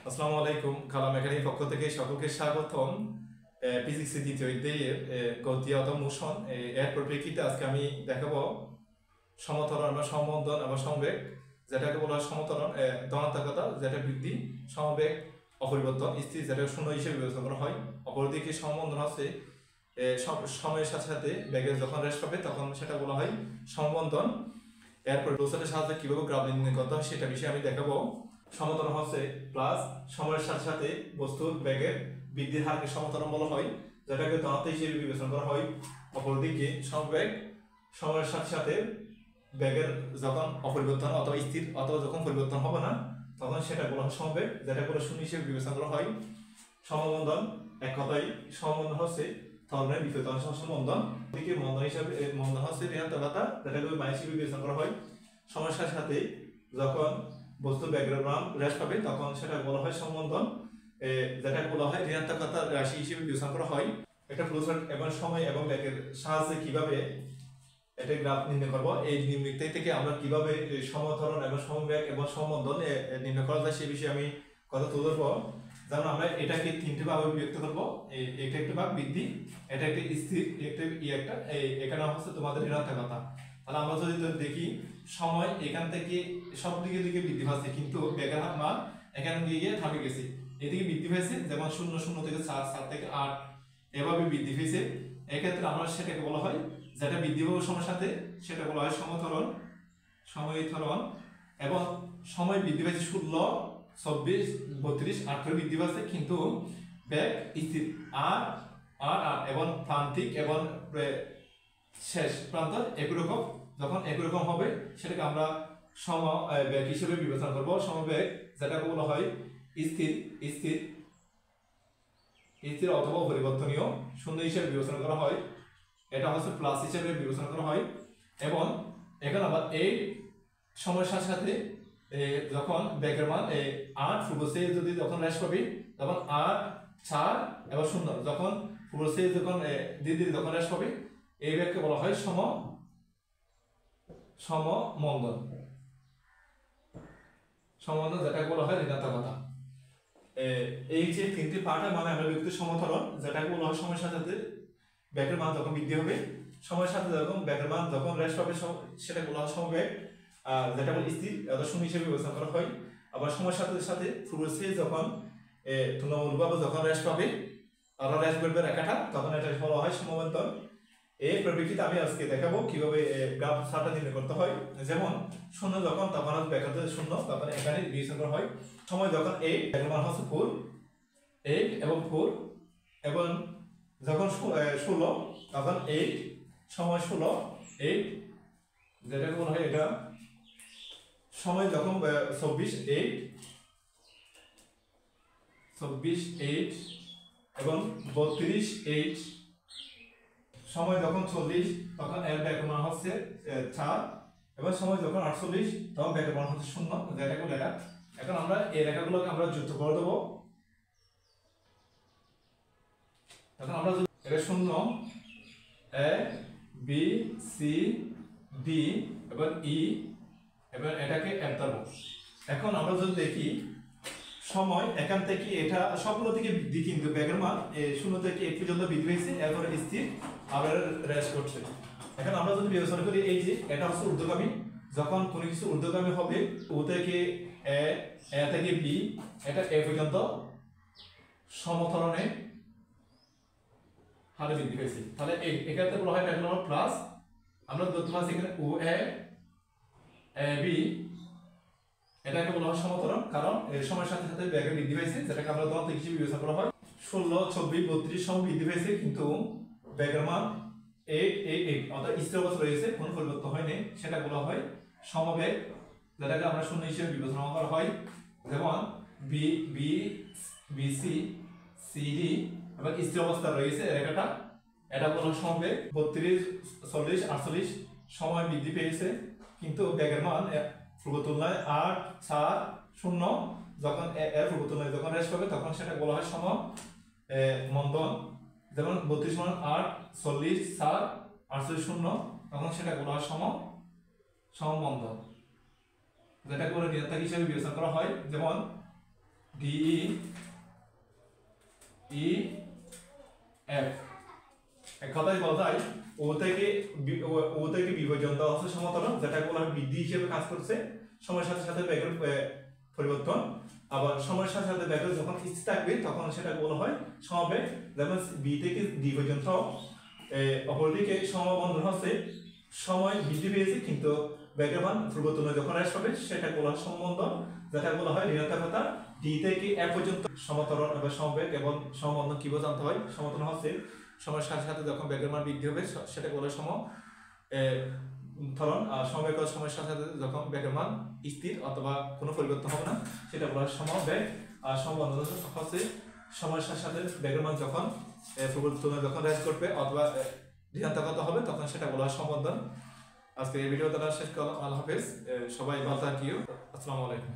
আসসালামু আলাইকুম। কালাম একাডেমির পক্ষ থেকে সকলকে স্বাগতম। ফিজিক্স দ্বিতীয় অধ্যায়ের গতি অথবা মোশন এর পরিপ্রেক্ষিতে আজকে আমি দেখাবো সমত্বরণ বা সমবন্ধন এবং সমবেগ, যেটাকে বলা হয় সমত্বরণ ধনাত্মকতা, যেটা বৃদ্ধি, সমবেগ অপরিবর্তন, স্থির যেটা শূন্য হিসেবে বিবেচনা করা হয়। অপরদিকে সমবন্ধন হচ্ছে সময়ের সাথে সাথে বেগের যখন হ্রাস পাবে তখন সেটা বলা হয় সমবন্ধন। এরপর ডোসারের সাহায্যে কিভাবে গ্রাফ নির্ণয় করতে হয় সেটা বিষয়ে আমি দেখাবো। সমত্বরণ হচ্ছে প্লাস সময়ের সাথে সাথে বস্তুর বেগের বৃদ্ধির হারকে সমত্বরণ বলা হয়, যেটাকে ধনাত্মক হিসেবে বিবেচনা করা হয়। অপরদিকে সমবেগ সময়ের সাথে সাথে বেগের যখন অপরিবর্তন অথবা স্থির অথবা যখন পরিবর্তন হবে না তখন সেটা বলা হয় সমবেগ, যেটা বলে শূন্য হিসেবে বিবেচনা করা হয়। সমবন্ধন এক কথায় সমবন্ধন হচ্ছে ধর্মের বিপরীত অংশ মন্দন, দিকে মন্দন হিসাবে মন্দন হচ্ছে ঋণাত্মকতা, যেটাকে মাইনাস হিসেবে বিবেচনা করা হয়। সময়ের সাথে সাথে যখন বস্তু বেগের মান হ্রাস পাবে তখন সেটা বলা হয় সমবন্ধন, যেটা বলা হয় ঋণাত্মকতা রাশি হিসেবে বিবেচনা করা হয়। একটা ফ্লোচার্ট এবং সময় এবং বেগের সাহায্যে কিভাবে এটা গ্রাফ নির্ণয় করবো, এই নির্ণয় থেকে আমরা কিভাবে সমত্বরণ এবং সমবেগ এবং সমবন্ধন নির্ণয় করা যায় সে বিষয়ে আমি কথা তুলে ধরবো। যেমন আমরা এটাকে তিনটে ভাবে বিভক্ত করবো, এটা একটা ভাগ বৃদ্ধি, এটা একটা স্থির, একটা একটা এখানে হচ্ছে তোমাদের ঋণাত্মকতা। তাহলে আমরা যদি দেখি সময় এখান থেকে সব দিকে দিকে বৃদ্ধি পাচ্ছে, কিন্তু বেগের মান এখানে গিয়ে থামে গেছে, এদিকে বৃদ্ধি পেয়েছে, যেমন 0 থেকে 4, 4 থেকে 8 এভাবে বৃদ্ধি পেয়েছে। এক্ষেত্রে আমরা সেটাকে বলা হয়, যেটা বৃদ্ধি পাবে সময়ের সাথে সেটা বলা হয় সমত্বরণ, সমত্বরণ। এবং সময় বৃদ্ধি পাচ্ছে 16, 24, 32, 8 করে বৃদ্ধি পাচ্ছে, কিন্তু বেগ স্থির আর আর আর এবং প্রান্তিক এবং শেষ প্রান্ত একই রকম। যখন একই রকম হবে সেটাকে আমরা সমবেগ হিসেবে বিবেচনা করব। সমবেগ যেটাকে বলা হয় স্থির, স্থির স্থির অথবা পরিবর্তনীয় শূন্য হিসেবে বিবেচনা করা হয়, এটা হচ্ছে প্লাস হিসেবে বিবেচনা করা হয়। এবং এখন আবার এই সময়ের সাথে সাথে যখন বেগের মান 8 ফুটবসে যদি যখন হ্রাস পাবে তখন 8, 4 এবং 0 যখন ফুটবসে যখন ধীরে ধীরে যখন হ্রাস পাবে এই বেগকে বলা হয় সমমন্দন, সমমন্দন যেটাকে বলা হয় ঋণাত্মকতা। এই যে তিনটি পার্ট মানে আমরা ব্যক্তি সমত্বরণ, যেটাকে বলা হয় সময়ের সাথে সাথে বেগের মান যখন বৃদ্ধি হবে, সময়ের সাথে যখন বেগের মান যখন হ্রাস পাবে সেটা বলা হয় সমবেগ, যেটা বলে স্থির অথবা শূন্য হিসেবে বিবেচনা করা হয়। আবার সময়ের সাথে সাথে ফুটবসে যখন তুলনামূলকভাবে যখন হ্রাস পাবে আরো হ্রাস করবে রেখাটা, তখন এটা বলা হয় সমবন্ধন। এই পরিপ্রেক্ষিতে আমি আজকে দেখাবো কিভাবে গ্রাফ চার্টটা নির্ণয় করতে হয়। যেমন 0 যখন তখন ব্যাখ্যাতে 0, তখন এখানে বিবেচনা করা হয়। সময় যখন 8 এর মান হচ্ছে 4, 8 এবং 4, এবং যখন 16 তখন 8, সময় 16, 8 যেটাকে বলা হয় এটা সময় যখন 24, 8 এবং 32, 8 সময় যখন 40 তখন এর ব্যাকের মান হচ্ছে 4, এবং সময় যখন 48 তখন ব্যাকের মান হচ্ছে 0, যেটাকে লেখা। এখন আমরা এই রেখাগুলোকে আমরা যুক্ত করে দেবো। এখন আমরা এটা 0, এ বি সি ডি এবং ই এবং এটাকে এফ ধরবো। এখন আমরা যদি দেখি সময় এখান থেকে এটা সবগুলো থেকে বৃদ্ধি, কিন্তু বেগের মান 0 থেকে 8 পর্যন্ত বৃদ্ধি হয়েছে, এরপরে স্থির আবার হ্রাস করছে। এখন আমরা যদি বিবেচনা করি এই যে এটা হচ্ছে ঊর্ধ্বগামী, যখন কোনো কিছু ঊর্ধ্বগামী হবে ও থেকে এ থেকে বি, এটা এ পর্যন্ত সমত্বরণে হারে বৃদ্ধি পেয়েছে। তাহলে এক্ষেত্রে বলা হয় এটা হলো প্লাস। আমরা ধরতে পারছি এখানে ও এ বি, এটাকে বলা হয় সমত্বরণ, কারণ এর সময়ের সাথে সাথে বেগের বৃদ্ধি পেয়েছে, যেটাকে আমরা ধনাত্মক হিসেবে বিবেচনা করা হয়। 16, 24, 32 সব বৃদ্ধি পেয়েছে, কিন্তু বেগের মান 8, 8, 8 অর্থাৎ স্থির অবস্থা রয়েছে, কোনো পরিবর্তন হয়নি, সেটা বলা হয় সমবেগ, যেটাকে আমরা শূন্য হিসেবে বিবেচনা করা হয়। যেমন বি বি বিসি সিডি এবং স্থির অবস্থা রয়েছে রেখাটা, এটা বলা হয় সমবেগ। 32, 40, 48 সময় বৃদ্ধি পেয়েছে, কিন্তু বেগের মান পূর্ব তুলনায় 8, 4, 0 যখন এর পূর্ব তুলনায় যখন হ্রাস পাবে তখন সেটা বলা হয় সমমন্দন। যেমন 32 মান 8, 40, 4, 48, 0 তখন সেটা বলা হয় সমমন্দন, যেটা করে ঋণাত্মক হিসেবে বিবেচনা করা হয়। যেমন ডিই ই এফ। এক কথায় বলা যায় ও থেকে বি পর্যন্ত হচ্ছে সমতরণ, যেটা বলা হয় বৃদ্ধি হিসেবে কাজ করছে সময়ের সাথে সাথে বেগের পরিবর্তন। আবার সময়ের সাথে সাথে বেগের যখন স্থির থাকবে তখন সেটা বলা হয় সমবেগ। যেমন বি থেকে ডি পর্যন্ত অপরদিকে সমবন্ধন হচ্ছে সময় বৃদ্ধি পেয়েছে কিন্তু বেগের মান পরিবর্তনে যখন হ্রাস পাবে সেটা বলা হয় সমবন্ধন, যেটা বলা হয় ঋণাত্মকতা। ডি থেকে এফ পর্যন্ত সমতরণ এবং সমবেগ এবং সমবন্ধন কি জানতে হয়। সমতরণ হচ্ছে সময়ের সাথে সাথে যখন বেগের মান বৃদ্ধি হবে সেটা বলা হয় সমতরণ, আর সমবেগ সময়ের সাথে সাথে যখন বেগের মান স্থির অথবা কোনো পরিবর্তন হবে না সেটা বলা হয় সমবেগ। আর সমবন্ধন হচ্ছে সময়ের সাথে সাথে বেগের মান যখন পরিবর্তনে যখন হ্রাস করবে অথবা ঋণাত্মকতা হবে তখন সেটা বলা হয় সমবন্ধন। আজকে এই ভিডিও দ্বারা শেষ করলাম। আল্লাহ হাফেজ, সবাই ভালো থাকিও। আসসালামু আলাইকুম।